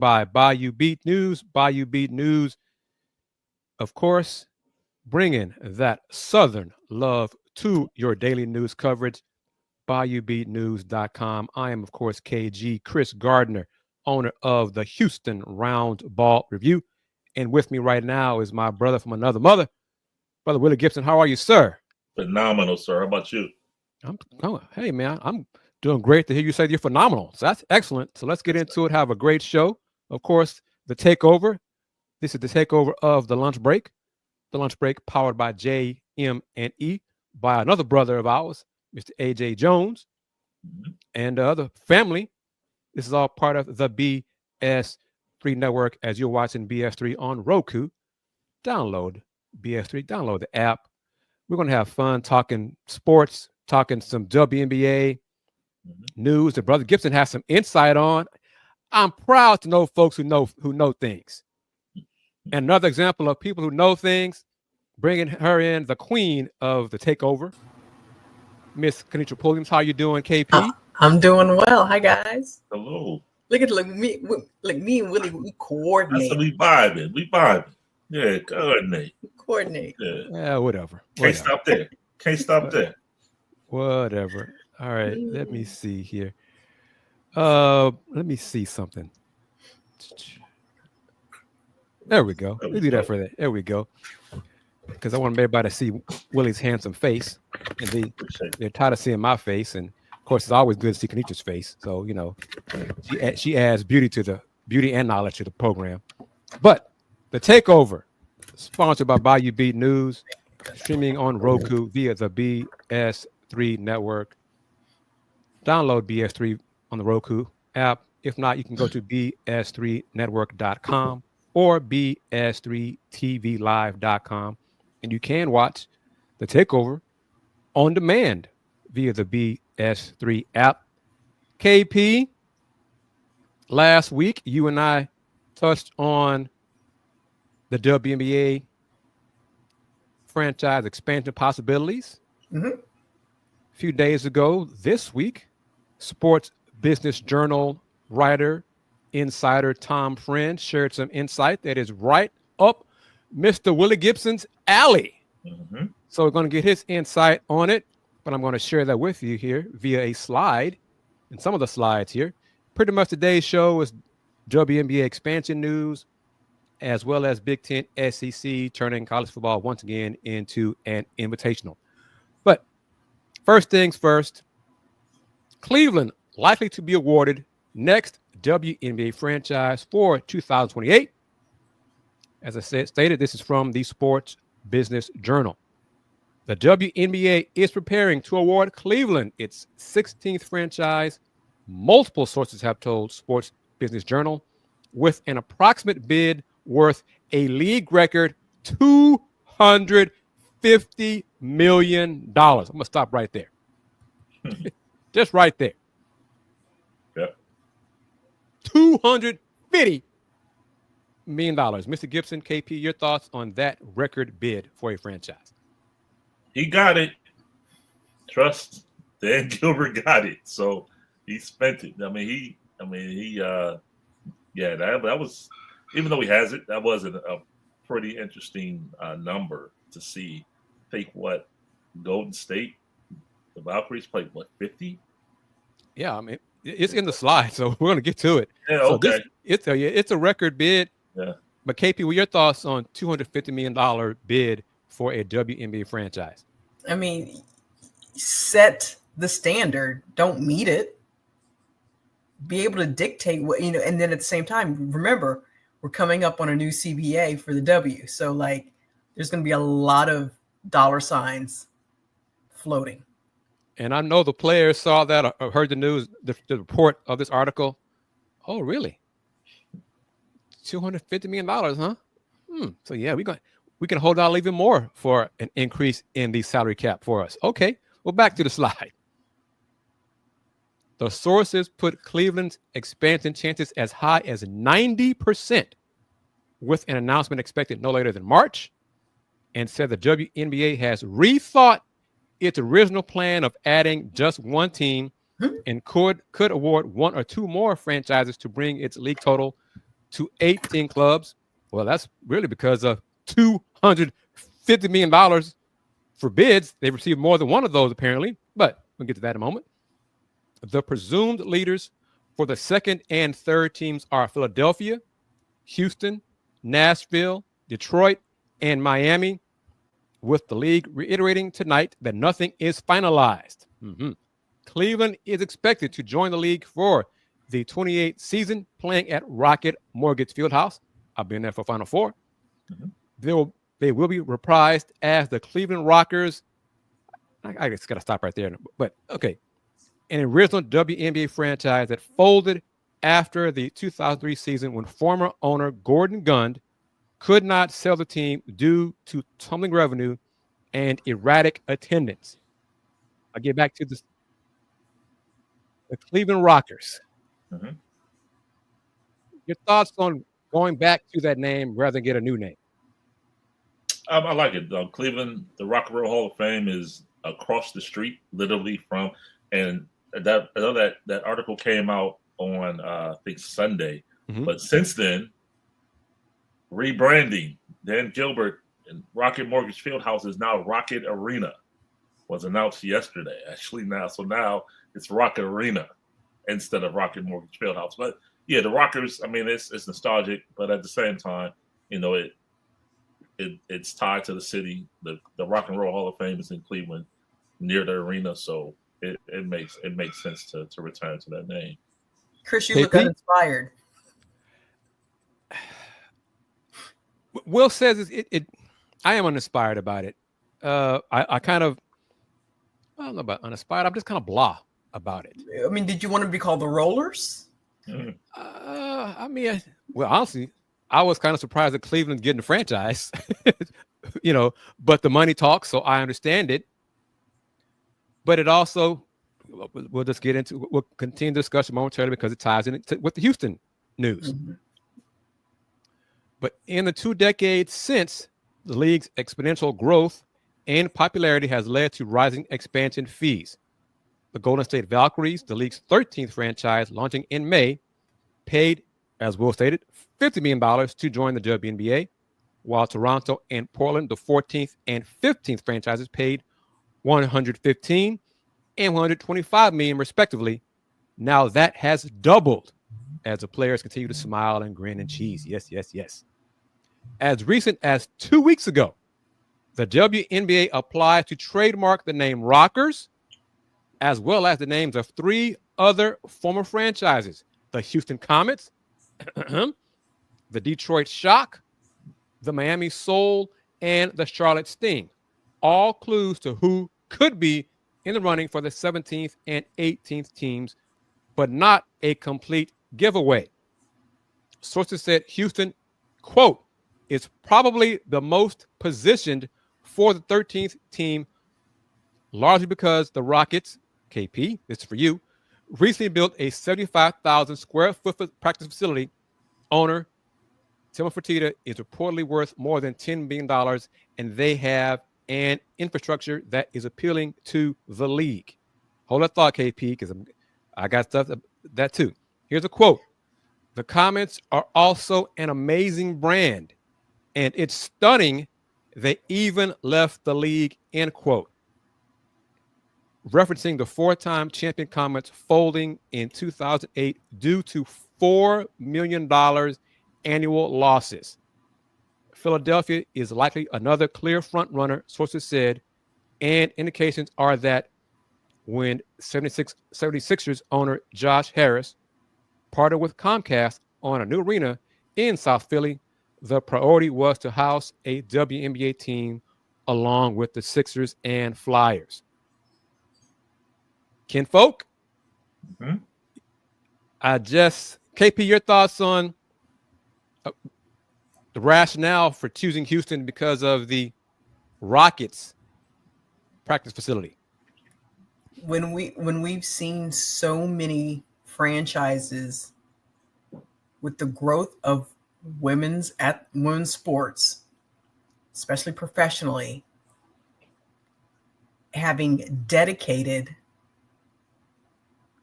by Bayou Beat News. Bayou Beat News, of course, bringing that Southern love to your daily news coverage. BayouBeatNews.com. I am, of course, KG, Chris Gardner, owner of the Houston Roundball Review. And with me right now is my brother from another mother, Brother Willy Gibson. How are you, sir? Phenomenal, sir. How about you? Hey, man, I'm doing great to hear you say you're phenomenal. So that's excellent. So let's get into it. Have a great show. Of course, the Takeover. This is the Takeover of the Lunch Break. The Lunch Break powered by JM&E by another brother of ours, Mr. AJ Jones, and other family. This is all part of the BS3 Network. As you're watching BS3 on Roku, download BS3, download the app. We're going to have fun talking sports, talking some WNBA news that Brother Gibson has some insight on. I'm proud to know folks who know things. And another example of people who know things, bringing her in, the queen of the Takeover, Miss Kenitra Pulliams. How you doing, KP? I'm doing well. Hi, guys. Hello. Look me and Willy. We coordinate. We vibing. Yeah, coordinate. Yeah, whatever. Can't stop there. Whatever. All right. Let me see here. Let me see something. There we go. We'll do that for that. There we go. Because I want everybody to see Willy's handsome face. And they're tired of seeing my face. And of course, it's always good to see Kenitra's face. So, you know, she adds beauty and knowledge to the program. But the Takeover, sponsored by Bayou Beat News, streaming on Roku via the BS3 Network. Download BS3 on the Roku app. If not, you can go to bs3network.com or bs3tvlive.com. And you can watch the Takeover on demand via the BS3 app. KP, last week, you and I touched on the WNBA franchise expansion possibilities. A few days ago, this week, Sports Business Journal writer, insider Tom Friend shared some insight that is right up Mr. Willy Gibson's alley. So we're going to get his insight on it, but I'm going to share that with you here via a slide. And some of the slides here, pretty much today's show is WNBA expansion news, as well as Big Ten, SEC, turning college football once again into an invitational. But first things first, Cleveland likely to be awarded next WNBA franchise for 2028. As I stated, this is from the Sports Business Journal. The WNBA is preparing to award Cleveland its 16th franchise, multiple sources have told Sports Business Journal, with an approximate bid worth a league record $250 million. I'm going to stop right there. Just right there. Yeah. $250 million. Mr. Gibson, KP, your thoughts on that record bid for a franchise? He got it. Trust Dan Gilbert got it. So he spent it. That was, even though he has it, that was a pretty interesting number to see. Take what Golden State, the Valkyries played, 50? Yeah, I mean, it's in the slide, so we're going to get to it. Yeah, so okay. It's a record bid. Yeah. But KP, what are your thoughts on $250 million bid for a WNBA franchise? I mean, set the standard, don't meet it. Be able to dictate what, and then at the same time, remember, we're coming up on a new CBA for the W. So, there's going to be a lot of dollar signs floating. And I know the players saw that, or heard the news, the report of this article. Oh, really? $250 million, huh? So yeah, we can hold out even more for an increase in the salary cap for us. Okay, well, back to the slide. The sources put Cleveland's expansion chances as high as 90%, with an announcement expected no later than March, and said the WNBA has rethought its original plan of adding just one team and could award one or two more franchises to bring its league total to 18 clubs. Well, that's really because of $250 million for bids. They received more than one of those, apparently, but we'll get to that in a moment. The presumed leaders for the second and third teams are Philadelphia, Houston, Nashville, Detroit, and Miami, with the league reiterating tonight that nothing is finalized. Cleveland is expected to join the league for the 28th season, playing at Rocket Mortgage Fieldhouse. I've been there for Final Four. They will be reprised as the Cleveland Rockers. I just got to stop right there. But okay, an original WNBA franchise that folded after the 2003 season when former owner Gordon Gund could not sell the team due to tumbling revenue and erratic attendance. I'll get back to the Cleveland Rockers. Your thoughts on going back to that name rather than get a new name? I like it. Cleveland, the Rock and Roll Hall of Fame is across the street, literally from, and that article came out on I think Sunday. But since then, rebranding. Dan Gilbert and Rocket Mortgage Fieldhouse is now Rocket Arena. Was announced yesterday, actually now. So now it's Rocket Arena instead of Rocket Mortgage Fieldhouse. But yeah, the Rockers, I mean, it's nostalgic, but at the same time, you know, it's tied to the city. The Rock and Roll Hall of Fame is in Cleveland, near the arena, so it makes sense to return to that name. Chris, you look uninspired. Will says I am uninspired about it. I don't know about uninspired. I'm just kind of blah about it. I mean, did you want to be called the Rollers? Honestly, I was kind of surprised that Cleveland's getting the franchise, but the money talks, so I understand it. But it also, we'll continue the discussion momentarily because it ties in with the Houston news. But in the 2 decades since, the league's exponential growth and popularity has led to rising expansion fees. The Golden State Valkyries, the league's 13th franchise launching in May, paid, as Will stated, $50 million to join the WNBA, while Toronto and Portland, the 14th and 15th franchises, paid $115 and $125 million respectively. Now that has doubled as the players continue to smile and grin and cheese. Yes, yes, yes. As recent as 2 weeks ago, the WNBA applied to trademark the name Rockers, as well as the names of 3 other former franchises: the Houston Comets, the Detroit Shock, the Miami Soul, and the Charlotte Sting. All clues to who could be in the running for the 17th and 18th teams, but not a complete giveaway. Sources said Houston, quote, is probably the most positioned for the 13th team, largely because the Rockets, KP, this is for you, recently built a 75,000 square foot practice facility. Owner Tim Fertitta is reportedly worth more than $10 billion, and they have an infrastructure that is appealing to the league. Hold that thought, KP, because I got stuff that too. Here's a quote. The Comets are also an amazing brand, and it's stunning they even left the league, end quote. Referencing the 4-time champion Comets folding in 2008 due to $4 million annual losses. Philadelphia is likely another clear front runner, sources said, and indications are that when 76ers owner Josh Harris partnered with Comcast on a new arena in South Philly, the priority was to house a WNBA team along with the Sixers and Flyers. Kinfolk, KP, your thoughts on the rationale for choosing Houston because of the Rockets practice facility? When we've seen so many franchises with the growth of women's sports, especially professionally, having dedicated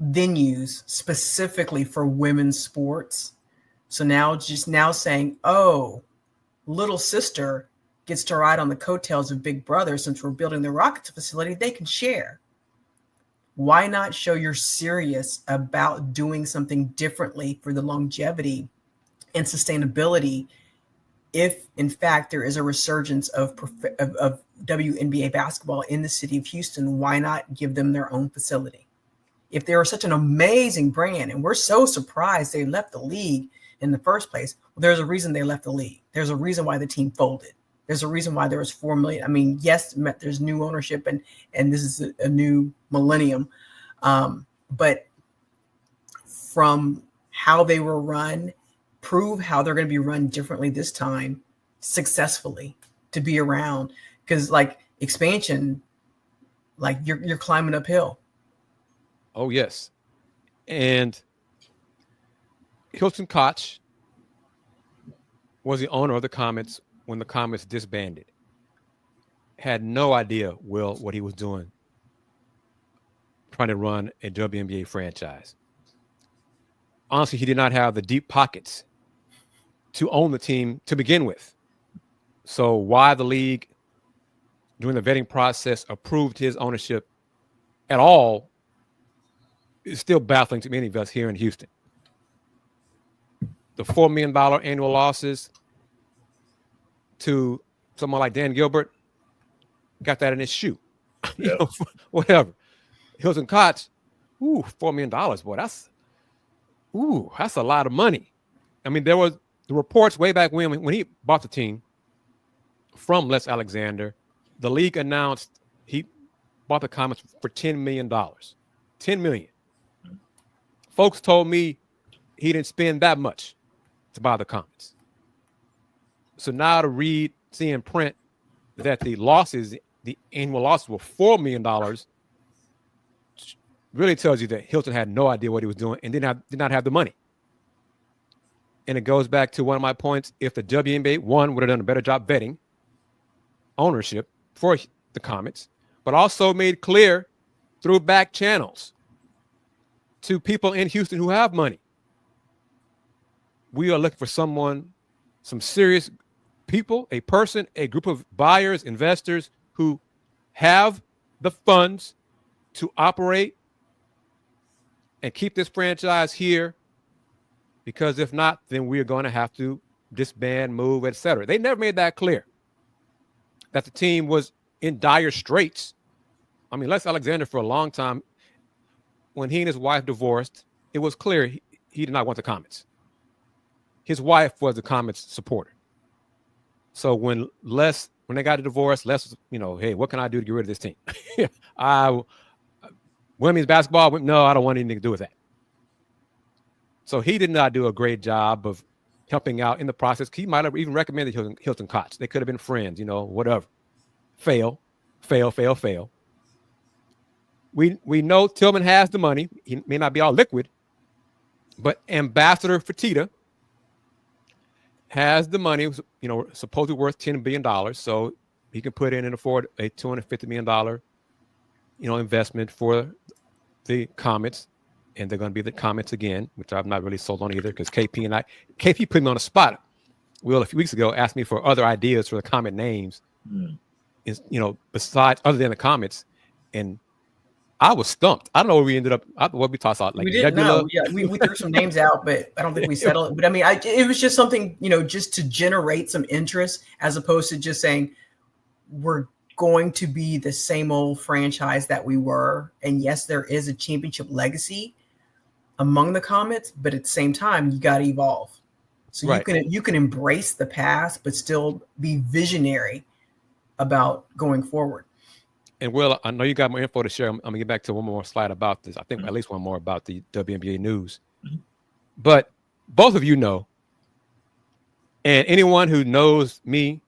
venues specifically for women's sports, So now saying, oh, little sister gets to ride on the coattails of big brother. Since we're building the Rockets facility, they can share. Why not show you're serious about doing something differently for the longevity and sustainability? If in fact there is a resurgence of WNBA basketball in the city of Houston, why not give them their own facility? If they were such an amazing brand, and we're so surprised they left the league in the first place, well, there's a reason they left the league. There's a reason why the team folded. There's a reason why there was 4 million. I mean, yes, there's new ownership and this is a new millennium. But from how they were run, prove how they're going to be run differently this time, successfully, to be around. Because like expansion, like you're climbing uphill. Oh, yes. And Hilton Koch was the owner of the Comets when the Comets disbanded. Had no idea, Will, what he was doing, trying to run a WNBA franchise. Honestly, he did not have the deep pockets to own the team to begin with. So why the league, during the vetting process, approved his ownership at all is still baffling to many of us here in Houston. The $4 million annual losses to someone like Dan Gilbert got that in his shoe. Yep. Whatever. Hilton Koch, $4 million, boy, that's a lot of money. I mean, there was the reports way back when he bought the team from Les Alexander. The league announced he bought the Comets for $10 million. $10 million. Folks told me he didn't spend that much to buy the Comets. So now to see in print that the annual losses were $4 million, really tells you that Hilton had no idea what he was doing and did not have the money. And it goes back to one of my points. If the WNBA, would have done a better job vetting ownership for the Comets, but also made clear through back channels to people in Houston who have money, we are looking for some serious people, a group of buyers, investors who have the funds to operate and keep this franchise here, because if not, then we are going to have to disband, move, etc. They never made that clear, that the team was in dire straits. I mean, Les Alexander, for a long time, when he and his wife divorced, it was clear he did not want the Comets. His wife was the Comets supporter. So when they got a divorce, Les was, hey, what can I do to get rid of this team? Women's basketball, no, I don't want anything to do with that. So he did not do a great job of helping out in the process. He might have even recommended Hilton Koch. They could have been friends, whatever. Fail. We know Tillman has the money. He may not be all liquid, but Ambassador Fertitta has the money, supposedly worth $10 billion. So he can put in and afford a $250 million, investment for the Comets. And they're going to be the Comets again, which I'm not really sold on either, because KP put me on the spot. Will, a few weeks ago, asked me for other ideas for the Comet names, besides other than the Comets. And I was stumped. I don't know where we ended up. What we tossed out. Like, we didn't know. Yeah, we threw some names out, but I don't think we settled it. But I mean, it was just something, just to generate some interest, as opposed to just saying we're going to be the same old franchise that we were. And yes, there is a championship legacy among the Comets, but at the same time, you got to evolve. So right. you can embrace the past, but still be visionary about going forward. And Will, I know you got more info to share. I'm going to get back to one more slide about this. I think at least one more about the WNBA news. Mm-hmm. But both of you know, and anyone who knows me,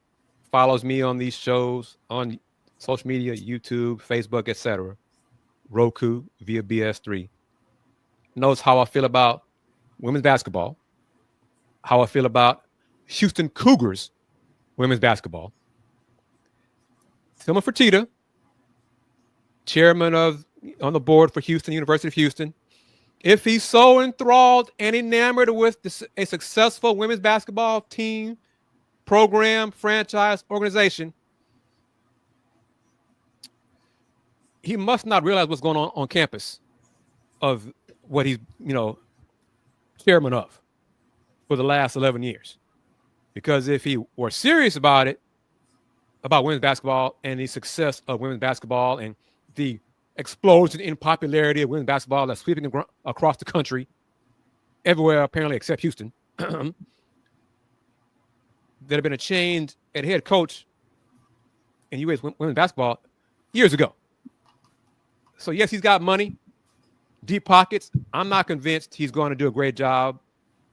follows me on these shows, on social media, YouTube, Facebook, etc., Roku, via BS3, knows how I feel about women's basketball, how I feel about Houston Cougars women's basketball. Tillman Fertitta, chairman on the board for University of Houston, If he's so enthralled and enamored with a successful women's basketball team, program, franchise, organization, he must not realize what's going on campus of what he's, chairman of for the last 11 years. Because if he were serious about it, about women's basketball and the success of women's basketball and the explosion in popularity of women's basketball that's sweeping across the country, everywhere apparently except Houston, there'd have been a change at head coach in U.S. women's basketball years ago. So yes, he's got money, deep pockets. I'm not convinced he's going to do a great job,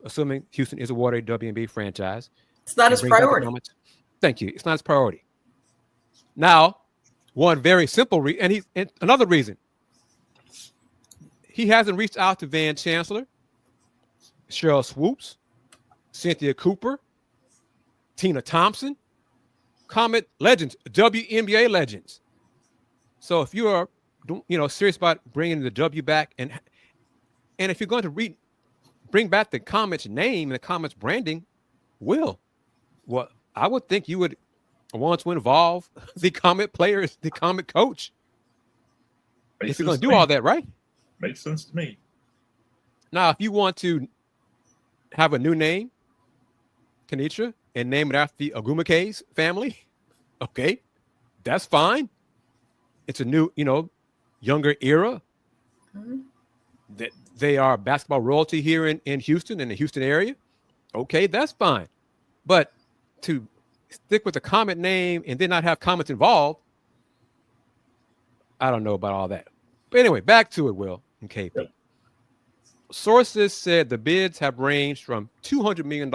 assuming Houston is awarded a WNBA franchise. It's not his priority. Thank you. It's not his priority. Now, one very simple and another reason. He hasn't reached out to Van Chancellor, Cheryl Swoops, Cynthia Cooper, Tina Thompson, Comet legends, WNBA legends. So if you are, serious about bringing the W back, and if you're going to bring back the Comet's name and the Comet's branding, well, I would think you would want to involve the Comet players, the Comet coach. If you're going to do all that, right? Makes sense to me. Now, if you want to have a new name, Kenitra, and name it after the Agumakays family, okay, that's fine. It's a new, younger era. Mm-hmm. That they are basketball royalty here in Houston, in the Houston area. Okay, that's fine. But to stick with the Comet name and then not have Comets involved, I don't know about all that. But anyway, back to it, Will and KP. Yep. Sources said the bids have ranged from $200 million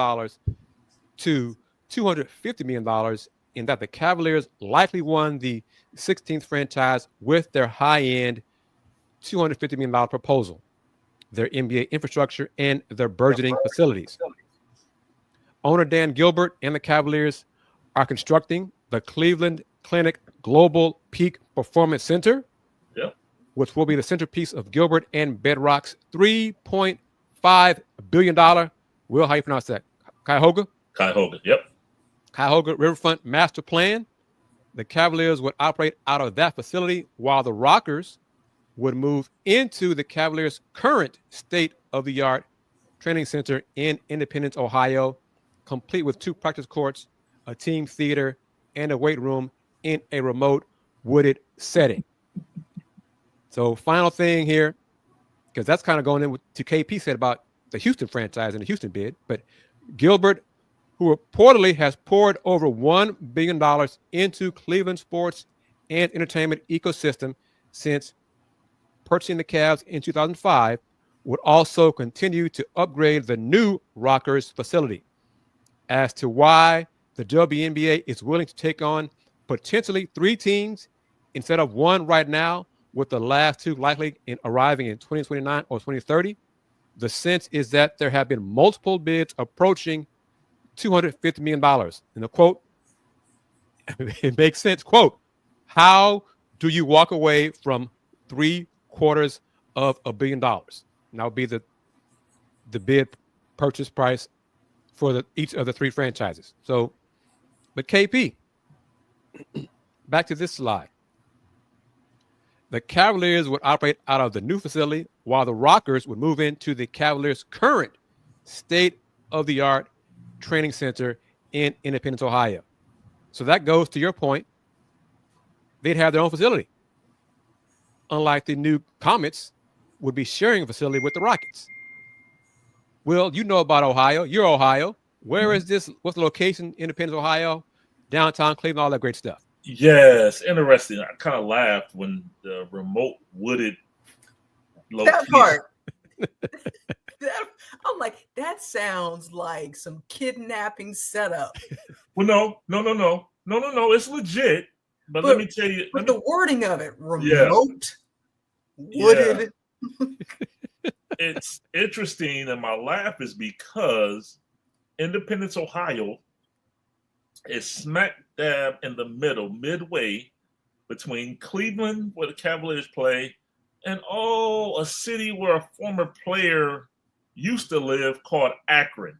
to $250 million, in that the Cavaliers likely won the 16th franchise with their high-end $250 million proposal, their NBA infrastructure, and their burgeoning facilities. Owner Dan Gilbert and the Cavaliers are constructing the Cleveland Clinic Global Peak Performance Center, which will be the centerpiece of Gilbert and Bedrock's $3.5 billion. Will, how you pronounce that? Cuyahoga? Cuyahoga, yep. Cuyahoga Riverfront Master Plan. The Cavaliers would operate out of that facility, while the Rockers would move into the Cavaliers' current state-of-the-art training center in Independence, Ohio, complete with 2 practice courts, a team theater, and a weight room in a remote wooded setting. So final thing here, because that's kind of going in with to KP said about the Houston franchise and the Houston bid, but Gilbert, who reportedly has poured over $1 billion into Cleveland sports and entertainment ecosystem since purchasing the Cavs in 2005, would also continue to upgrade the new Rockers facility. As to why the WNBA is willing to take on potentially 3 teams instead of 1 right now, with the last 2 likely arriving in 2029 or 2030, the sense is that there have been multiple bids approaching $250 million. And the quote, it makes sense, quote, how do you walk away from $750 million? And that would be the bid purchase price for each of the 3 franchises. So, but KP, back to this slide. The Cavaliers would operate out of the new facility, while the Rockers would move into the Cavaliers' current state-of-the-art training center in Independence, Ohio. So that goes to your point. They'd have their own facility. Unlike the new Comets would be sharing a facility with the Rockets. Will, you know about Ohio. You're Ohio. Where is this? What's the location? Independence, Ohio, downtown Cleveland, all that great stuff. Yes, interesting. I kind of laughed when the remote wooded location. That part. I'm like, that sounds like some kidnapping setup. Well, no. It's legit. But let me tell you. The wording of it, remote, wooded. Yeah. It's interesting, and my laugh is because Independence, Ohio is smack dab in the middle, midway between Cleveland, where the Cavaliers play, and a city where a former player used to live called Akron.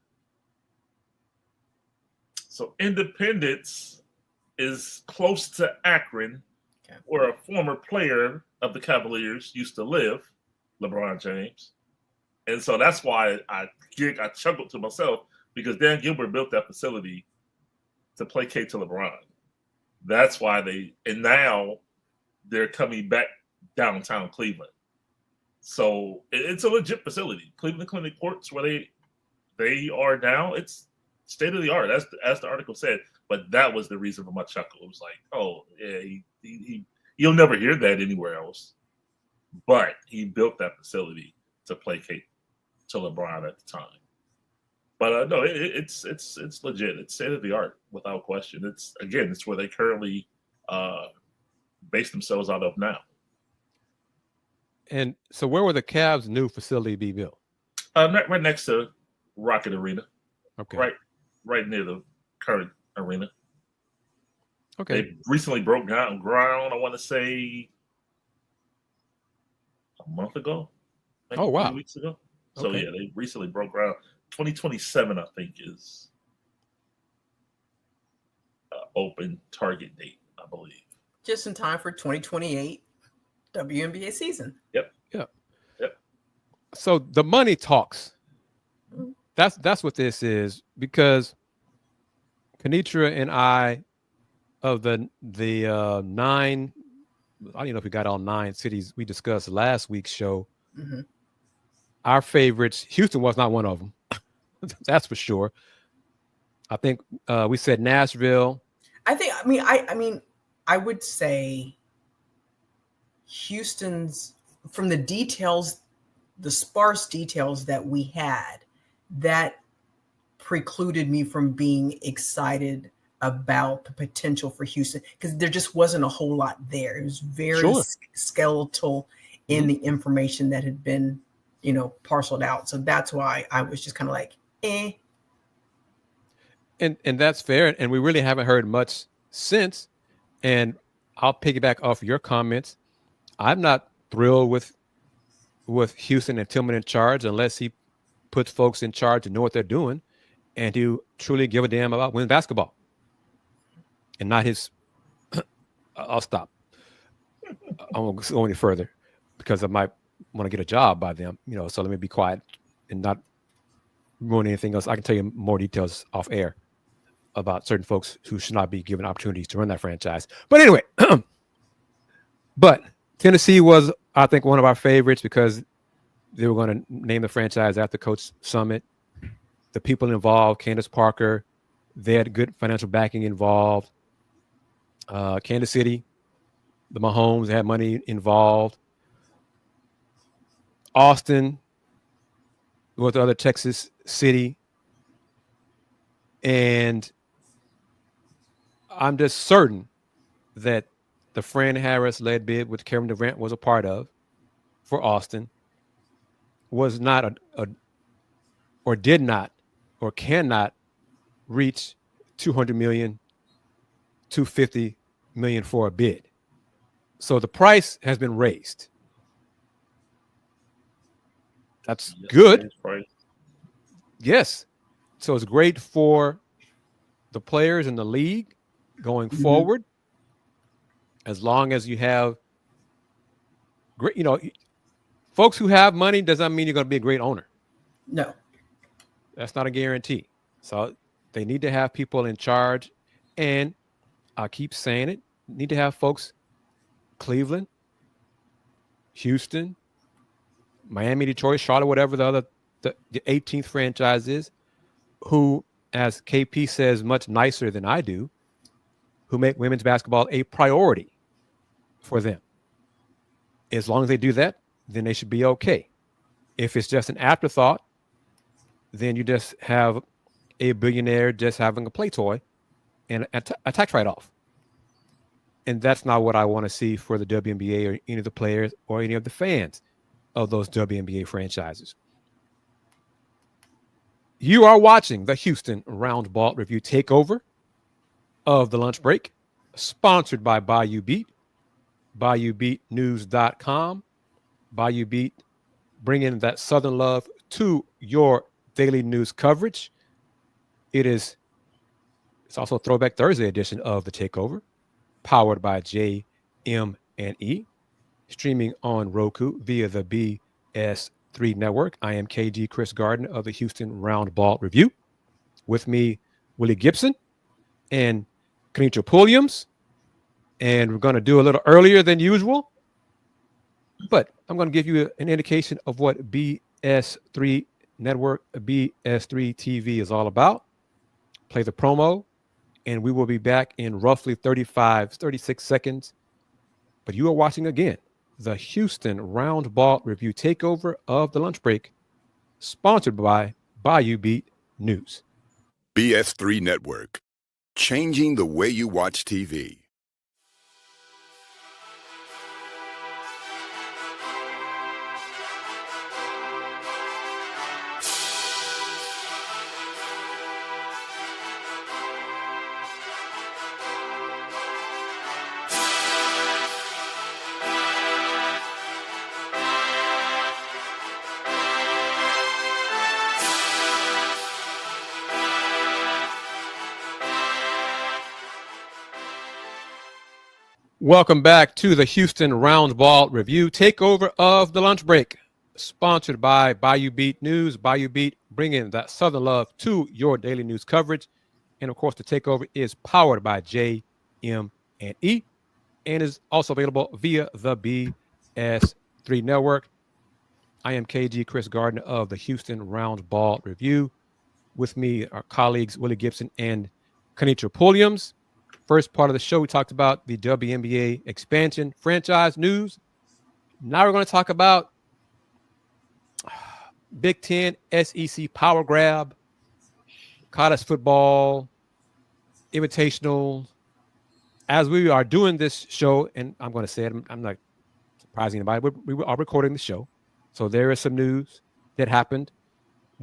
So Independence is close to Akron, where a former player of the Cavaliers used to live, LeBron James. And so that's why I chuckled to myself, because Dan Gilbert built that facility to placate to LeBron. That's why now they're coming back downtown Cleveland. So it's a legit facility. Cleveland Clinic Courts, where they are now, it's state of the art. As the article said. But that was the reason for my chuckle. It was like, oh yeah, you'll never hear that anywhere else. But he built that facility to placate to LeBron at the time. But no, it's legit. It's state of the art without question. It's where they currently base themselves out of now. And so, where will the Cavs' new facility be built? Right next to Rocket Arena. Okay. Right near the current arena. Okay. They recently broke ground. I want to say a month ago. Oh wow! 3 weeks ago. So okay. Yeah, they recently broke ground. 2027, I think, is open target date, I believe. Just in time for 2028 WNBA season. Yep. So the money talks. That's what this is, because Kenitra and I, of the 9, I don't know if we got all 9 cities we discussed last week's show. Mm-hmm. Our favorites, Houston was not one of them. That's for sure. I think we said Nashville. I would say Houston's, from the details, the sparse details that we had, that precluded me from being excited about the potential for Houston, because there just wasn't a whole lot there. It was very skeletal in the information that had been, parceled out. So that's why I was just kind of like, eh. And that's fair. And we really haven't heard much since. And I'll piggyback off your comments. I'm not thrilled with Houston and Tillman in charge unless he puts folks in charge and know what they're doing and who truly give a damn about winning basketball. And not his. I'll stop. I won't go any further because I might want to get a job by them. So let me be quiet and not ruin anything else. I can tell you more details off air about certain folks who should not be given opportunities to run that franchise. But anyway, but Tennessee was, I think, one of our favorites because they were going to name the franchise after Coach Summit. The people involved, Candace Parker, they had good financial backing involved. Kansas City, the Mahomes, they had money involved. Austin was the other Texas city. And I'm just certain that the Fran Harris-led bid, which Kevin Durant was a part of for Austin, was not or did not or cannot reach $200 million, $250 million for a bid. So the price has been raised. That's good. Yes. So it's great for the players in the league going forward. As long as you have great, folks who have money does not mean you're going to be a great owner. No. That's not a guarantee. So they need to have people in charge. And I keep saying it, need to have folks, Cleveland, Houston, Miami, Detroit, Charlotte, whatever the 18th franchise is, who, as KP says much nicer than I do, who make women's basketball a priority for them. As long as they do that, then they should be okay. If it's just an afterthought, then you just have a billionaire just having a play toy and a tax write-off. And that's not what I want to see for the WNBA or any of the players or any of the fans of those WNBA franchises. You are watching the Houston Roundball Review Takeover of the Lunch Break, sponsored by Bayou Beat, BayouBeatNews.com, Bayou Beat, bringing that Southern love to your daily news coverage. It's also a Throwback Thursday edition of the Takeover, powered by JM&E, streaming on Roku via the BS3 Network. I am KG Chris Gardner of the Houston Roundball Review. With me, Willie Gibson and Kenitra Pulliams. And we're going to do a little earlier than usual, but I'm going to give you an indication of what BS3 Network, BS3 TV is all about. Play the promo, and we will be back in roughly 36 seconds. But you are watching again the Houston Roundball Review Takeover of the Lunch Break, sponsored by Bayou Beat News. BS3 Network, changing the way you watch TV. Welcome back to the Houston Roundball Review Takeover of the Lunch Break, sponsored by Bayou Beat News. Bayou Beat, bringing that Southern love to your daily news coverage. And of course, the Takeover is powered by JM&E and is also available via the BS3 Network. I am KG Chris Gardner of the Houston Roundball Review. With me, our colleagues Willie Gibson and Kenitra Pulliams. First part of the show, we talked about the WNBA expansion franchise news. Now we're going to talk about Big Ten, SEC power grab, college football, invitational. As we are doing this show, and I'm going to say it, I'm not surprising anybody, we are recording the show. So there is some news that happened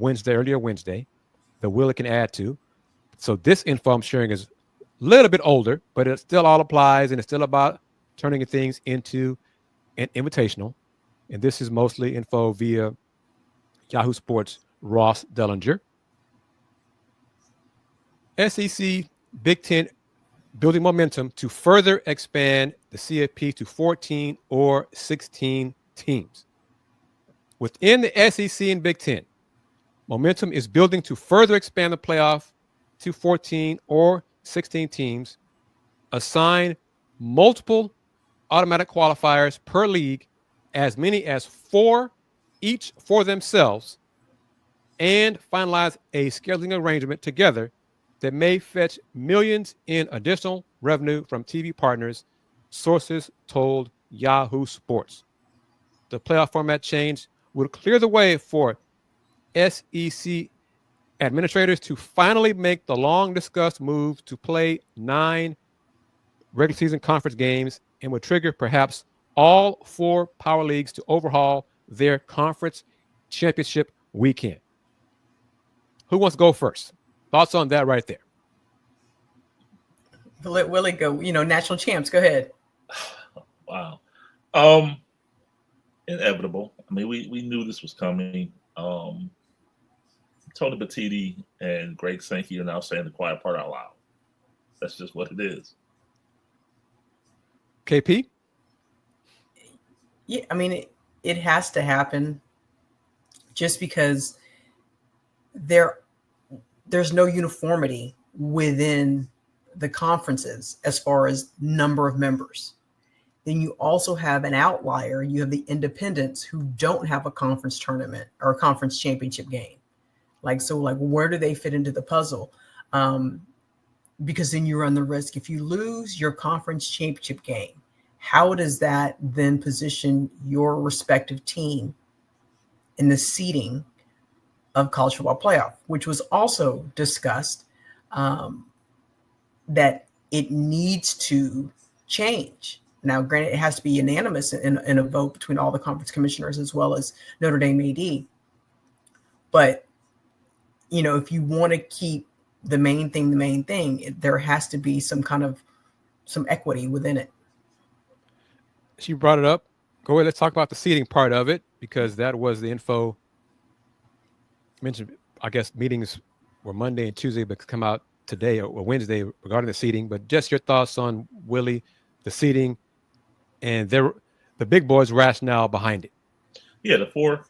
earlier Wednesday, that Willie can add to. So this info I'm sharing is little bit older, but it still all applies, and it's still about turning things into an invitational. And this is mostly info via Yahoo Sports' Ross Dellinger. SEC Big Ten building momentum to further expand the CFP to 14 or 16 teams. Within the SEC and Big Ten, momentum is building to further expand the playoff to 14 or 16 teams, assign multiple automatic qualifiers per league, as many as 4 each for themselves, and finalize a scheduling arrangement together that may fetch millions in additional revenue from TV partners, sources told Yahoo Sports. The playoff format change would clear the way for SEC administrators to finally make the long-discussed move to play 9 regular season conference games, and would trigger perhaps all 4 power leagues to overhaul their conference championship weekend. Who wants to go first? Thoughts on that right there? Let Willie go. National champs. Go ahead. Wow. Inevitable. I mean, we knew this was coming. Tony Batiti and Greg Sankey are now saying the quiet part out loud. That's just what it is. KP? Yeah, I mean, it has to happen just because there's no uniformity within the conferences as far as number of members. Then you also have an outlier. You have the independents who don't have a conference tournament or a conference championship game. So where do they fit into the puzzle? Because then you run the risk. If you lose your conference championship game, how does that then position your respective team in the seeding of college football playoff, which was also discussed, that it needs to change. Now, granted, it has to be unanimous in a vote between all the conference commissioners as well as Notre Dame AD. But if you want to keep the main thing, there has to be some equity within it. She brought it up. Go ahead. Let's talk about the seating part of it, because that was the info mentioned. I guess meetings were Monday and Tuesday, but come out today or Wednesday regarding the seating. But just your thoughts on Willy, the seating, and the big boys' rationale behind it. Yeah, the four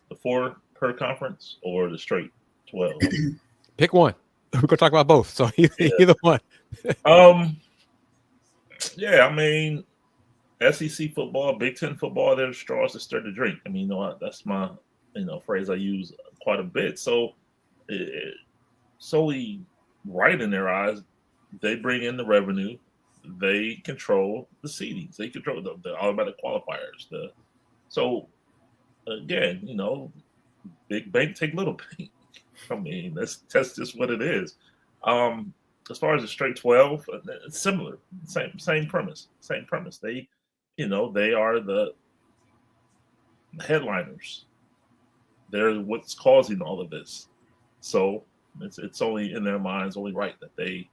per conference or the straight 12. Pick one. We're gonna talk about both. So either one. Yeah, I mean, SEC football, Big Ten football, they're straws that stir the drink. I mean, that's my phrase I use quite a bit. So solely right in their eyes, they bring in the revenue, they control the seedings, they control the automatic qualifiers. So again, big bank take little bank. I mean, that's just what it is. As far as the straight 12, it's similar, same premise. They, they are the headliners. They're what's causing all of this. So it's only in their minds, only right that they,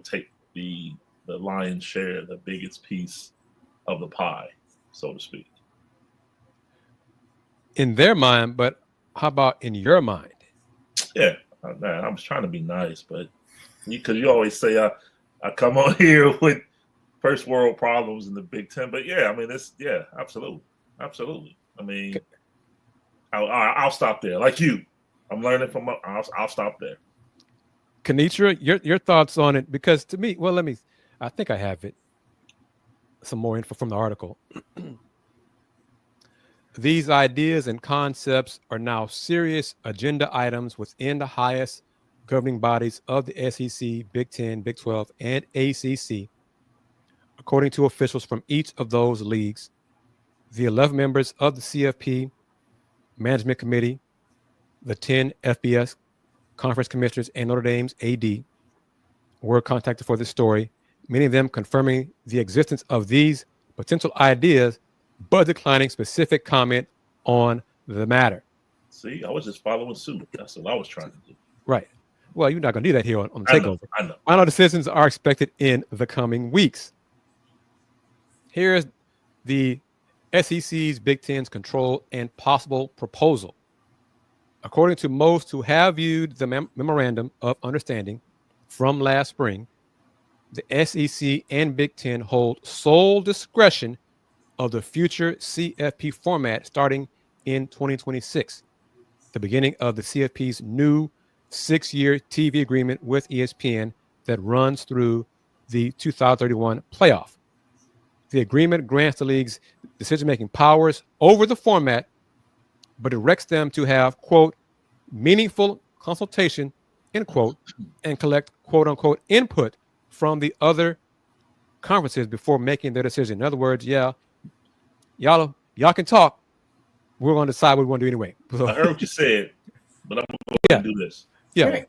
take the lion's share, the biggest piece of the pie, so to speak. In their mind, but how about in your mind? Yeah, I was trying to be nice, but because you always say I come on here with first world problems in the Big Ten, but yeah, I mean absolutely. I mean, I'll stop there. Like you, I'm learning from. I'll stop there. Kenitra, your thoughts on it? Because to me, I think I have it. Some more info from the article. These ideas and concepts are now serious agenda items within the highest governing bodies of the SEC, Big Ten, Big 12, and ACC. According to officials from each of those leagues, the 11 members of the CFP Management Committee, the 10 FBS Conference Commissioners, and Notre Dame's AD were contacted for this story, many of them confirming the existence of these potential ideas, but declining specific comment on the matter. See, I was just following suit. That's what I was trying to do. Right. Well, you're not going to do that here on the Takeover. I know. Final decisions are expected in the coming weeks. Here's the SEC's Big Ten's control and possible proposal. According to most who have viewed the Memorandum of Understanding from last spring, the SEC and Big Ten hold sole discretion of the future CFP format starting in 2026, the beginning of the CFP's new 6-year TV agreement with ESPN that runs through the 2031 playoff. The agreement grants the league's decision-making powers over the format, but directs them to have, quote, meaningful consultation, end quote, and collect, quote unquote, input from the other conferences before making their decision. In other words, y'all can talk. We're going to decide what we want to do anyway. So, I heard what you said, but I'm going to do this. Yeah, right.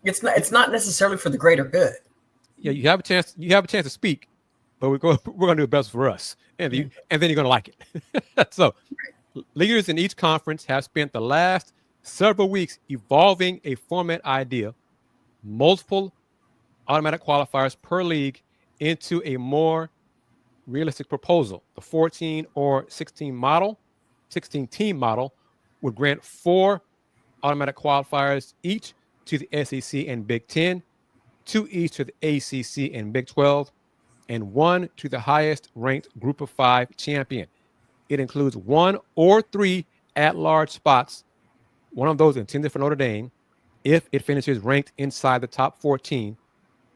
It's not necessarily for the greater good. Yeah, you have a chance to speak, but we're going to do the best for us, and then you're going to like it. So, leaders in each conference have spent the last several weeks evolving a format idea, multiple automatic qualifiers per league, into a more realistic proposal. The 14 or 16 team model would grant 4 automatic qualifiers each to the SEC and Big Ten, 2 each to the ACC and Big 12, and 1 to the highest ranked Group of 5 champion. It includes 1 or 3 at-large spots, one of those intended for Notre Dame, if it finishes ranked inside the top 14,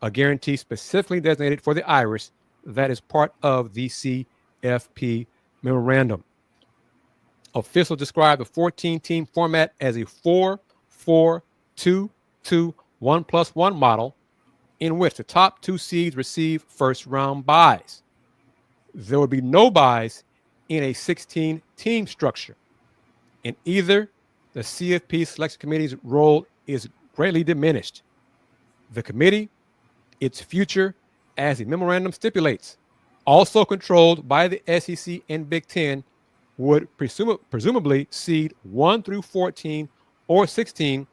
a guarantee specifically designated for the Irish that is part of the CFP memorandum. Officials describe the 14-team format as a 4-4-2-2 1+1 model in which the top 2 seeds receive first-round byes. There will be no byes in a 16-team structure. In either, the CFP selection committee's role is greatly diminished. The committee, its future, as the memorandum stipulates, also controlled by the SEC and Big Ten, would presumably seed 1 through 14 or 16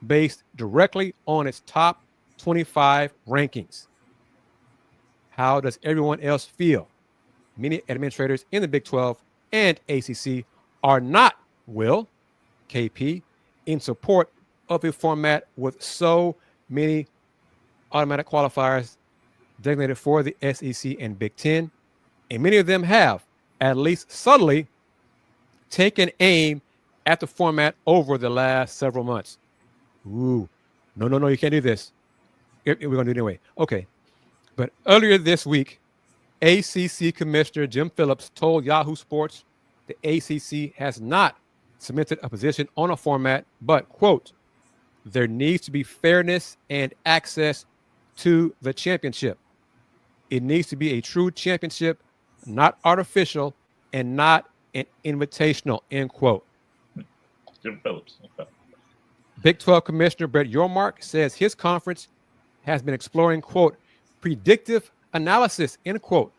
based directly on its top 25 rankings. How does everyone else feel? Many administrators in the Big 12 and ACC are not, Will, KP, in support of a format with so many automatic qualifiers designated for the SEC and Big Ten. And many of them have, at least subtly, taken aim at the format over the last several months. Ooh, no, you can't do this. We're going to do it anyway. Okay. But earlier this week, ACC Commissioner Jim Phillips told Yahoo Sports the ACC has not cemented a position on a format, but, quote, there needs to be fairness and access to the championship. It needs to be a true championship, not artificial and not an invitational, end quote. Jim Phillips. Okay. Big 12 Commissioner Brett Yormark says his conference has been exploring, quote, predictive analysis, end quote,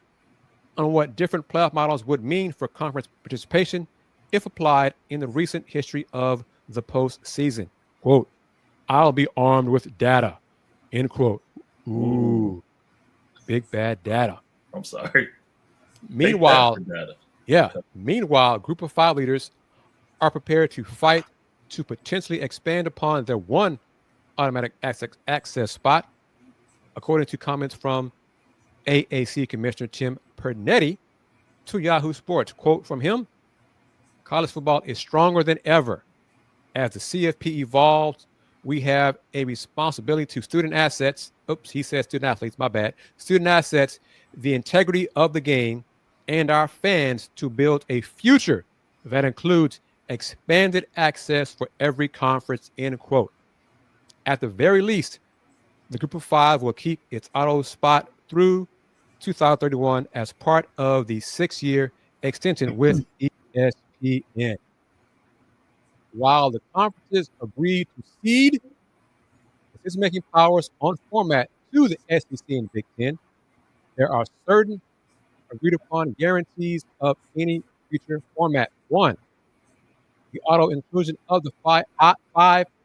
on what different playoff models would mean for conference participation if applied in the recent history of the postseason. Quote, I'll be armed with data, end quote. Ooh, big bad data. I'm sorry. Meanwhile, data. Meanwhile, Group of 5 leaders are prepared to fight to potentially expand upon their one automatic access spot, according to comments from AAC Commissioner Tim Pernetti to Yahoo Sports. Quote from him, college football is stronger than ever. As the CFP evolves, we have a responsibility to student assets. Oops, he said student athletes, my bad. Student assets, the integrity of the game, and our fans to build a future that includes expanded access for every conference, end quote. At the very least, the Group of 5 will keep its auto spot through 2031 as part of the 6-year extension with ESPN. While the conferences agreed to cede decision-making powers on format to the SEC and Big Ten, there are certain agreed-upon guarantees of any future format. One, the auto inclusion of the five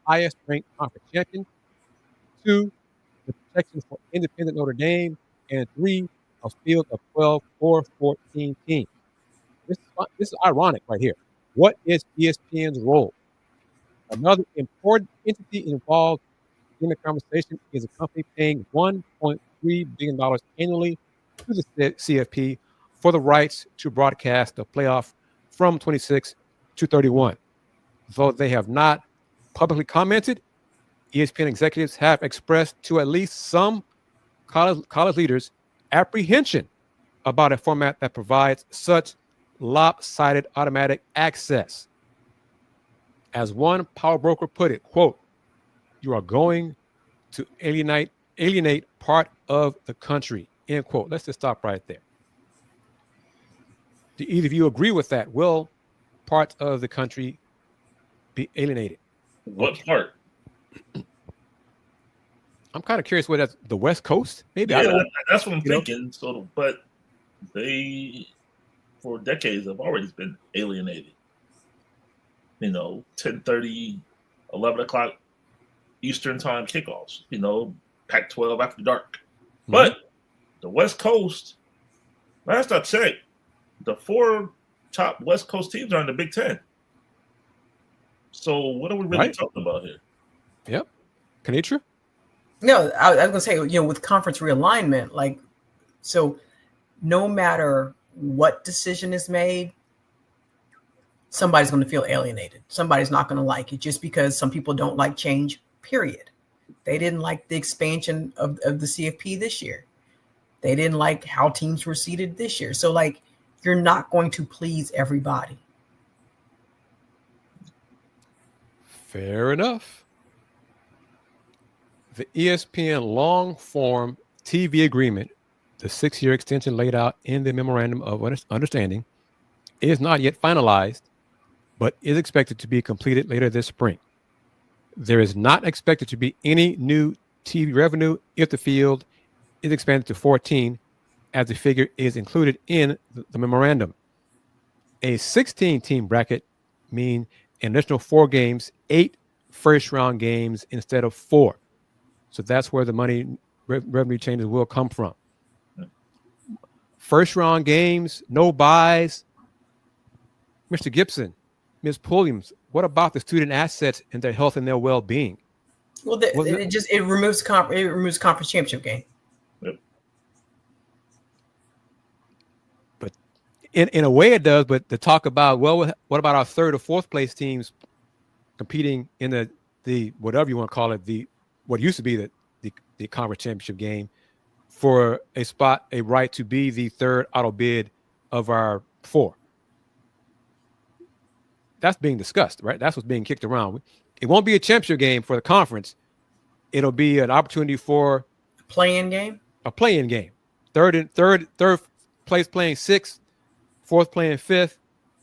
highest-ranked conference champions. Two, the protection for independent Notre Dame. And three, a field of 12 or 14 teams. This is ironic right here. What is ESPN's role? Another important entity involved in the conversation is a company paying $1.3 billion annually to the CFP for the rights to broadcast the playoff from 26 to 31. Though they have not publicly commented, ESPN executives have expressed to at least some college leaders apprehension about a format that provides such lopsided automatic access. As one power broker put it, quote, you are going to alienate part of the country, end quote. Let's just stop right there. Do either of you agree with that? Will parts of the country be alienated? What part? I'm kind of curious what that's the West Coast, maybe. Yeah, that's what I'm thinking. So, but they, for decades, have always been alienated. 10:30, 11 o'clock Eastern time kickoffs. Pac-12 after dark. Mm-hmm. But the West Coast, last I checked, the 4 top West Coast teams are in the Big Ten. So what are we really talking about here? Yep. Kanitra? No, I was going to say, with conference realignment, so no matter what decision is made, somebody's going to feel alienated. Somebody's not going to like it just because some people don't like change, period. They didn't like the expansion of the CFP this year. They didn't like how teams were seeded this year. So, you're not going to please everybody. Fair enough. The ESPN long-form TV agreement, the 6-year extension laid out in the Memorandum of Understanding, is not yet finalized, but is expected to be completed later this spring. There is not expected to be any new TV revenue if the field is expanded to 14, as the figure is included in the memorandum. A 16-team bracket means an additional 4 games, 8 first-round games instead of 4. So that's where the money revenue changes will come from. First-round games, no buys. Mr. Gibson, Ms. Pulliams, what about the student assets and their health and their well-being? Well, it removes conference championship game. Yep. But in a way it does. But to talk about, well, what about our third or fourth place teams competing in the whatever you want to call it, what used to be the conference championship game, for a right to be the third auto bid of our four. That's being discussed, right? That's what's being kicked around. It won't be a championship game for the conference. It'll be an opportunity for a play-in game. Third place playing sixth, fourth playing fifth.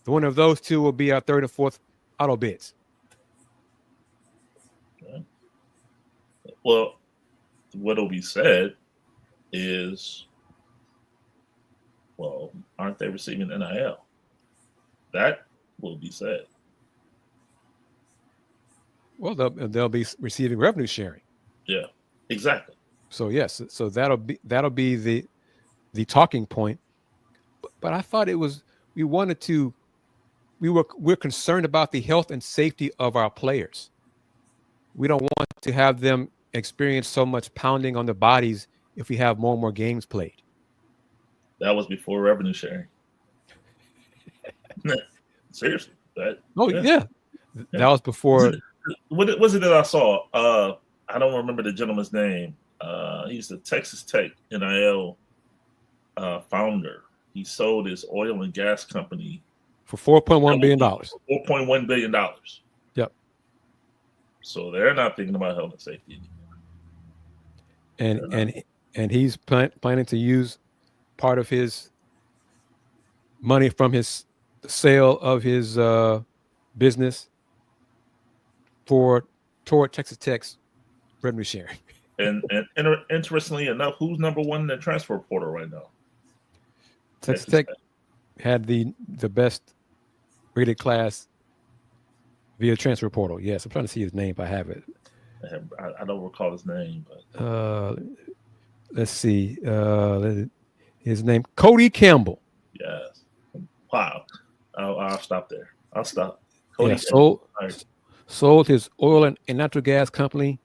The winner of those two will be our third and fourth auto bids. Okay. Well, what'll be said is, well, aren't they receiving NIL? That will be said. Well, they'll be receiving revenue sharing. Yeah, exactly. So yes, so that'll be the talking point. But I thought we're concerned about the health and safety of our players. We don't want to have them experience so much pounding on their bodies if we have more and more games played. That was before revenue sharing. Seriously. That was before. What was it that I saw? I don't remember the gentleman's name. He's the Texas Tech NIL founder. He sold his oil and gas company for $4.1 billion. $4.1 billion. Yep. So they're not thinking about health and safety anymore. And he's planning to use part of his money from his sale of his business toward Texas Tech's revenue sharing. And interestingly enough, who's number one in the transfer portal right now? Texas Tech had the best rated class via transfer portal. Yes, I'm trying to see his name if I have it. I don't recall his name, but let's see. His name, Cody Campbell. Yes. Wow. I'll stop there. I'll stop. Cody sold his oil and natural gas company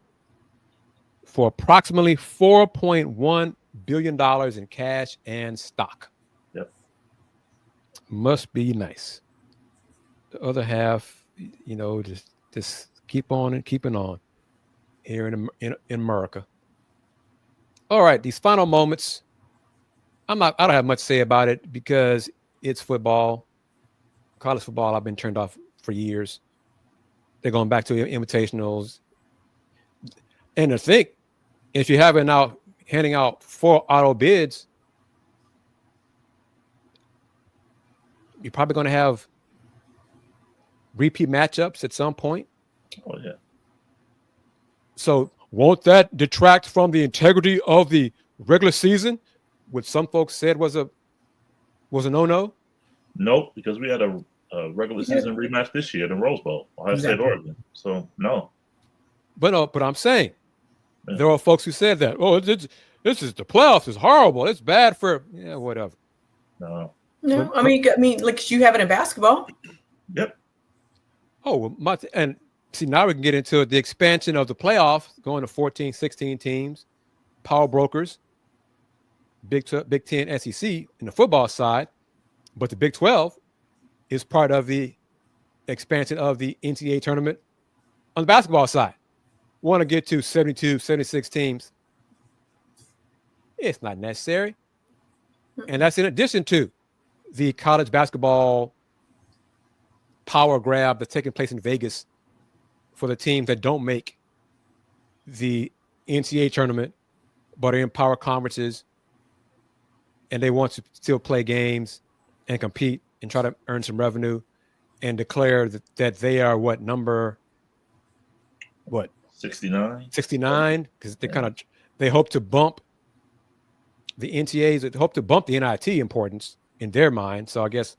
for approximately $4.1 billion in cash and stock. Yep. Must be nice. The other half, just keep on and keeping on here in America. All right, these final moments. I don't have much to say about it because it's football. College football, I've been turned off for years. They're going back to invitationals. And I think if you have it now handing out 4 auto bids, you're probably going to have repeat matchups at some point. Oh, yeah. So won't that detract from the integrity of the regular season, which some folks said was a no-no? Nope, because we had a regular season rematch this year in the Rose Bowl, Ohio State, Oregon. So, no. But I'm saying there are folks who said that, this is the playoffs is horrible. It's bad for whatever. No. No, I mean, like you have it in basketball. Yep. Oh, well, and see, now we can get into the expansion of the playoffs, going to 14, 16 teams, power brokers, Big 10, SEC in the football side, but the Big 12 is part of the expansion of the NCAA tournament on the basketball side. We want to get to 72, 76 teams. It's not necessary. And that's in addition to the college basketball power grab that's taking place in Vegas for the teams that don't make the NCAA tournament, but are in power conferences, and they want to still play games and compete and try to earn some revenue and declare that they are number 69? 69, because they hope to bump the NCAAs, they hope to bump the NIT importance in their mind. So I guess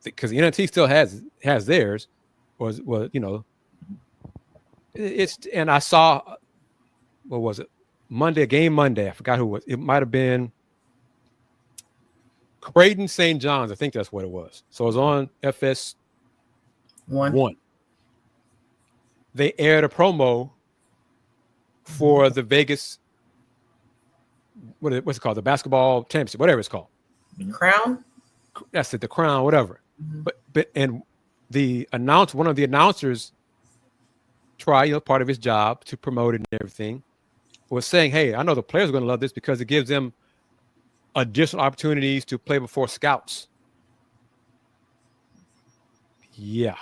because the NIT still has theirs, and I saw, what was it? Game Monday. I forgot who it was. It might have been Creighton St. John's. I think that's what it was. So it was on One. They aired a promo for the Vegas, what's it called? The basketball championship, whatever it's called. Crown? That's it, the Crown, whatever. And one of the announcers part of his job to promote it and everything, was saying, hey, I know the players are going to love this because it gives them additional opportunities to play before scouts. Yeah.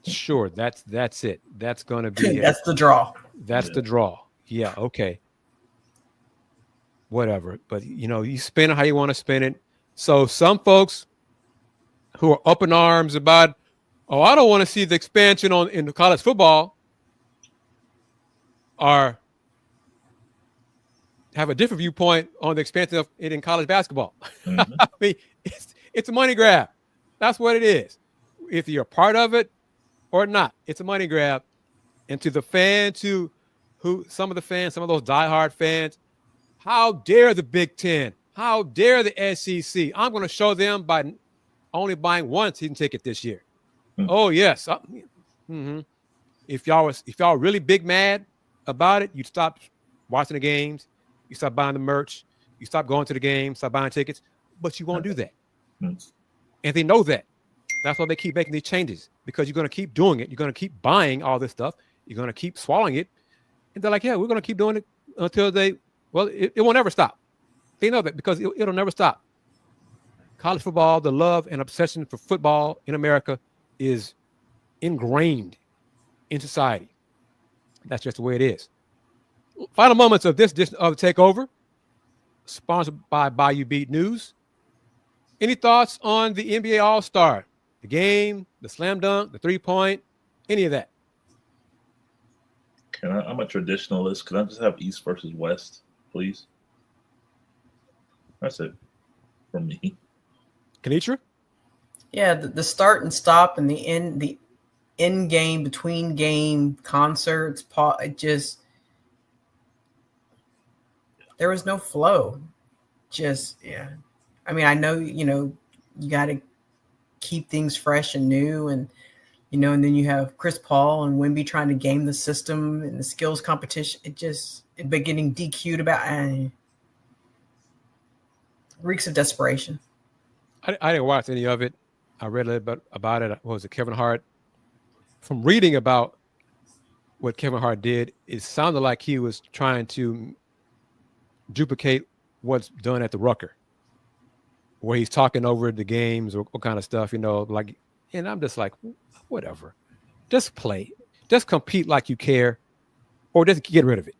Sure, that's it. That's going to be That's the draw. That's the draw. Yeah, okay. Whatever. But, you spin it how you want to spin it. So some folks who are up in arms about, I don't want to see the expansion in college football, have a different viewpoint on the expansion of it in college basketball. Mm-hmm. I mean, it's a money grab. That's what it is. If you're a part of it or not, it's a money grab. And to the fans some of those diehard fans, how dare the Big Ten? How dare the SEC? I'm going to show them by only buying one season ticket this year. Mm-hmm. Oh yes. Mm-hmm. If y'all really big mad about it, you'd stop watching the games, you stop buying the merch, you stop going to the games, stop buying tickets, but you won't do that. Mm-hmm. And they know that. That's why they keep making these changes, because you're going to keep doing it. You're going to keep buying all this stuff. You're going to keep swallowing it. And they're like, yeah, we're going to keep doing it until it won't ever stop. They know that because it'll never stop. College football, the love and obsession for football in America is ingrained in society. That's just the way it is. Final moments of this edition of Takeover, sponsored by Bayou Beat News. Any thoughts on the NBA All-Star, the game, the slam dunk, the 3-point, any of that? I'm a traditionalist. Can I just have East versus West, please? That's it from me. Kenitra? Yeah, the start and stop and the end game, between game concerts, there was no flow. Yeah. I mean, I know, you got to keep things fresh and new, and and then you have Chris Paul and Wemby trying to game the system and the skills competition. It been getting DQ'd about reeks of desperation. I didn't watch any of it. I read a little bit about it. What was it, Kevin Hart? From reading about what Kevin Hart did, it sounded like he was trying to duplicate what's done at the Rucker, where he's talking over the games or what kind of stuff, and I'm just like, whatever. Just play. Just compete like you care, or just get rid of it.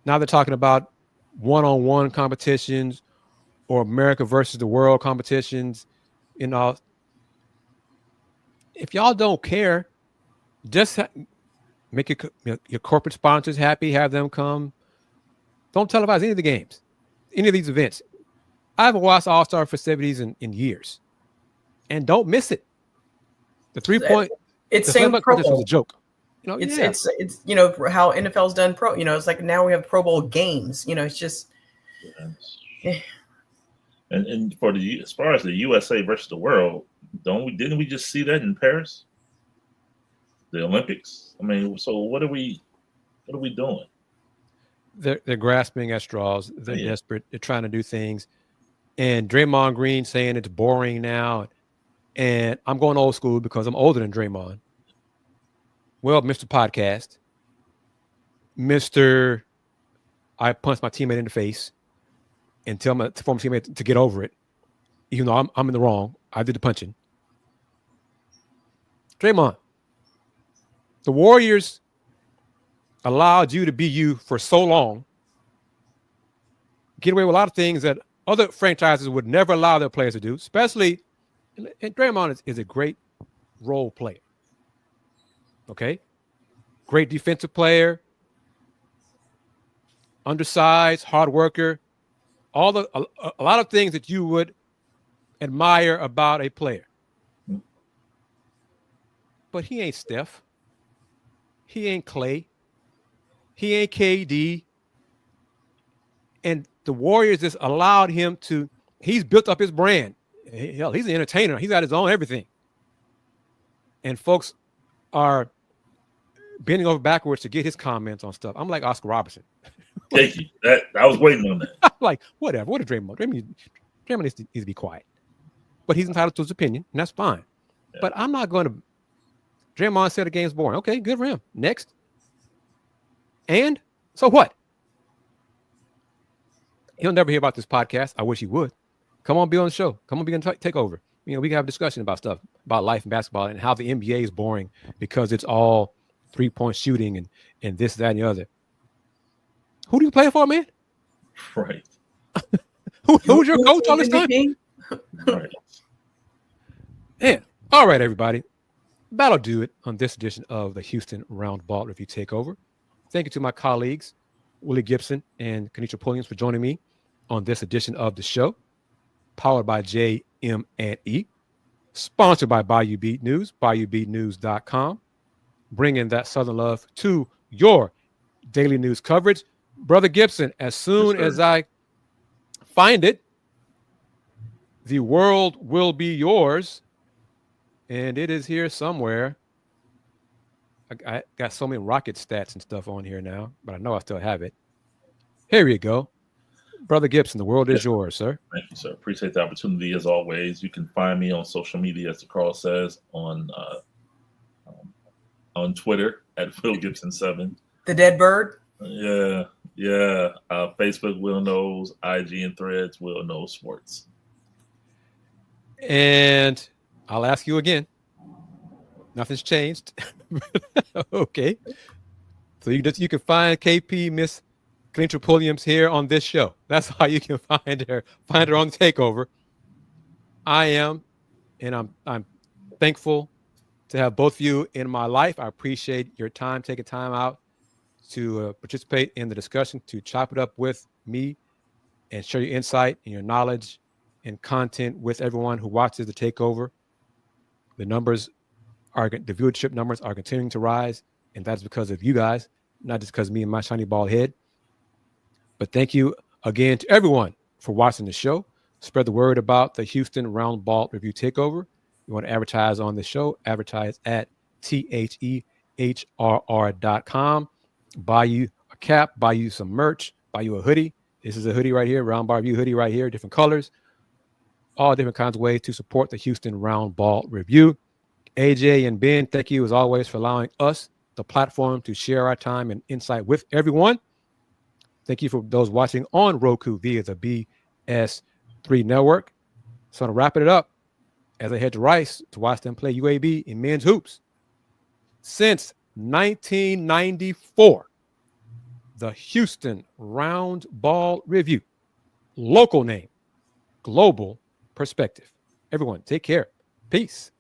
Now they're talking about one-on-one competitions or America versus the world competitions. If y'all don't care, just make your corporate sponsors happy, have them come. Don't televise any of the games, any of these events. I haven't watched All-Star festivities in years, and don't miss it. The 3-point, it's same Pro Bowl. Was a joke. It's how NFL's done Pro. It's like now we have Pro Bowl games. It's just. Yeah. And as far as the USA versus the world, didn't we just see that in Paris? The Olympics. I mean, so what are we doing? They're grasping at straws. They're desperate. They're trying to do things. And Draymond Green saying it's boring now. And I'm going old school because I'm older than Draymond. Well, Mr. Podcast, Mr. I punched my teammate in the face and tell my former teammate to get over it, even though I'm in the wrong. I did the punching. Draymond, the Warriors allowed you to be you for so long, get away with a lot of things that other franchises would never allow their players to do, especially, and Draymond is a great role player. Okay? Great defensive player, undersized, hard worker, a lot of things that you would admire about a player. But he ain't Steph. He ain't Clay. He ain't KD. And the Warriors just allowed him he's built up his brand. Hell, he's an entertainer. He's got his own everything. and folks are bending over backwards to get his comments on stuff. I'm like Oscar Robertson. Thank you. That I was waiting on that. I'm like, whatever. What a Draymond. Draymond needs to be quiet. But he's entitled to his opinion, and that's fine. Yeah. But I'm not going to. Draymond said the game's boring. Okay, good for him. Next. And so what? He'll never hear about this podcast. I wish he would. Come on, be on the show. Come on, be on Takeover. You know, we can have a discussion about stuff, about life and basketball and how the NBA is boring because it's all 3-point shooting and this, that, and the other. Who do you play for, man? Right. Who's your coach all this time? Right. Yeah. All right, everybody. That'll do it on this edition of the Houston Roundball Review Takeover. Thank you to my colleagues, Willie Gibson and Kenitra Pulliams, for joining me on this edition of the show. Powered by JM&E. Sponsored by Bayou Beat News, BayouBeatNews.com. Bringing that Southern love to your daily news coverage. Brother Gibson, as soon as I find it, the world will be yours. And it is here somewhere. I got so many rocket stats and stuff on here now, but I know I still have it. Here you go. Brother Gibson, the world is yours, sir. Thank you, sir. Appreciate the opportunity as always. You can find me on social media, as Carl says, on Twitter at PhilGibson7. The dead bird? Yeah. Facebook, Will Knows. IG and Threads, Will Knows Sports. And I'll ask you again. Nothing's changed. Okay. So you can find KP, Miss Kenitra Pulliams, here on this show. That's how you can find her on the Takeover. I am, and I'm thankful to have both of you in my life. I appreciate your time, taking time out to participate in the discussion, to chop it up with me and share your insight and your knowledge and content with everyone who watches the Takeover. The viewership numbers are continuing to rise, and that's because of you guys, not just because of me and my shiny bald head. But thank you again to everyone for watching the show. Spread the word about the Houston Roundball Review Takeover. You want to advertise on the show, advertise at THEHRR.com. Buy you a cap, buy you some merch, buy you a hoodie. This is a hoodie right here, Roundball Review hoodie right here, different colors. All different kinds of ways to support the Houston Roundball Review. AJ and Ben, thank you as always for allowing us the platform to share our time and insight with everyone. Thank you for those watching on Roku via the BS3 Network. So to wrap it up, as I head to Rice to watch them play UAB in men's hoops. Since 1994, the Houston Roundball Review. Local name, global perspective. Everyone, take care. Peace.